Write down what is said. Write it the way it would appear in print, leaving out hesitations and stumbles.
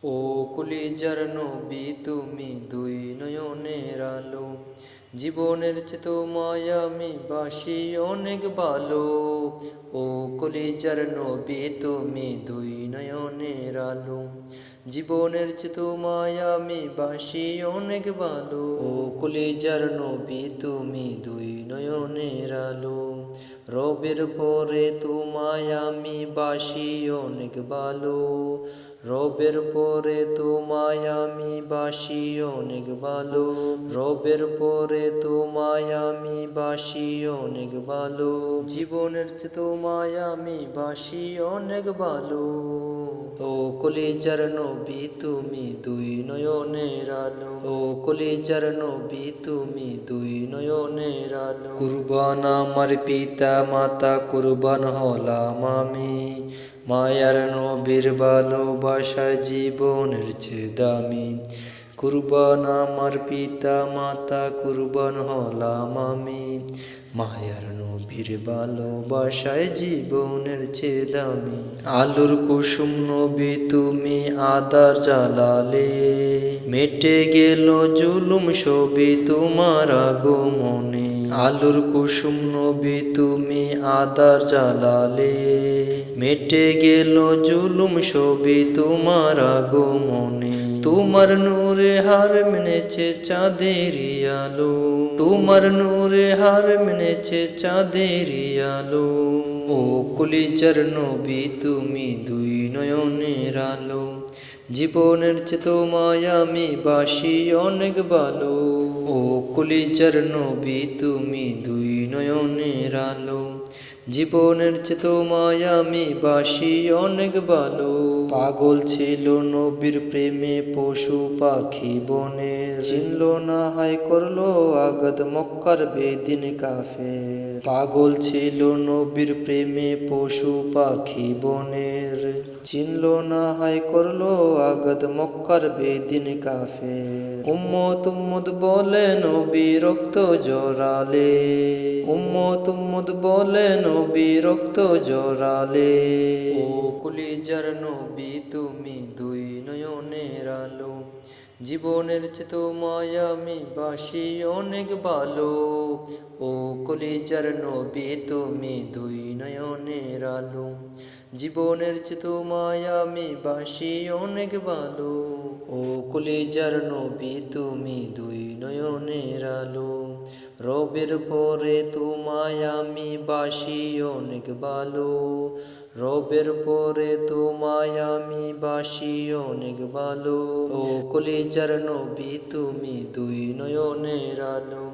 ও কলিজার নবী তুমি দুই নয়নের আলো, জীবনের চেতো মায়া আমি বাসি অনেক ভালো। ও কলিজার নবী তুমি দুই নয়নের আলো, জীবনের চেতো মায়া আমি বাসি অনেক ভালো। ও কলিজার নবী তুমি দুই নয়নের আলো, রবের পরে তোমায় আমি বাসি অনেক ভালো। রবের পরে তোমায় আমি বাসি অনেক ভালো। রবের পরে তোমায় আমি বাসি অনেক ভালো। জীবনের চেয়ে তোমায় আমি বাসি অনেক ভালো। ও কলিজার নবী তুমি দুই নয়নের আলো, ও কলিজার নবী তুমি দুই নয়নের আলো। কুরবান আমার পিতা মাতা, কুরবান হলাম আমি, মায়ার নবীর ভালোবাসায় জীবনের চেয়ে দামি। কুরবান আমার পিতা মাতা, কুরবান হলাম আমি, মায়ার নবীর ভালোবাসায় জীবনের চেয়ে দামি। আলোর কুসুম নবী তুমি আদার জ্বালালে, মেটে গেল জুলুম সবই তোমার আগমনে। আলোর কুসুম নবী তুমি আদার জ্বালালে, মেটে গেল জুলুম সবই তোমার আগমনে। তোমার নূরে হার মেনেছে চাঁদেরই আলো, তোমার নূরে হার মেনেছে চাঁদেরই আলো। ও কলিজার নবী তুমি দুই নয়নের আলো, জীবনের চেয়ে তোমায় আমি বাসি অনেক ভালো। ও কলিজার নবী তুমি দুই নয়নের আলো, জীবনের চেয়ে তোমায় আমি বাসি অনেক ভালো। পাগল ছিল নবীর প্রেমে পশু পাখি বনের, চিনল না হায় করলো আঘাত মক্কার বেদিন কাফের। পাগল ছিল নবীর প্রেমে পশু পাখি বনের, চিনল না হায় করলো আঘাত মক্কার বেদিন কাফের। উম্মত উম্মত বলে নবী রক্ত জড়ালে, উম্মত উম্মত বলে নবী রক্ত জড়ালে। ও কলিজার নবী তুমি দুই নয়নের আলো, জীবনের চেয়ে তোমায় আমি বাসি অনেক ভালো। ও কলিজার নবী তুমি দুই নয়নের আলো, জীবনের চেয়ে তোমায় আমি বাসি অনেক ভালো। ও কলিজার নবী তুমি দুই নয়নের আলো, রবের পরে তোমায় আমি বাসি অনেক ভালো। রবের পরে তোমায় আমি বাসি অনেক ভালো। ও কলিজার নবী তুমি দুই নয়নের আলো।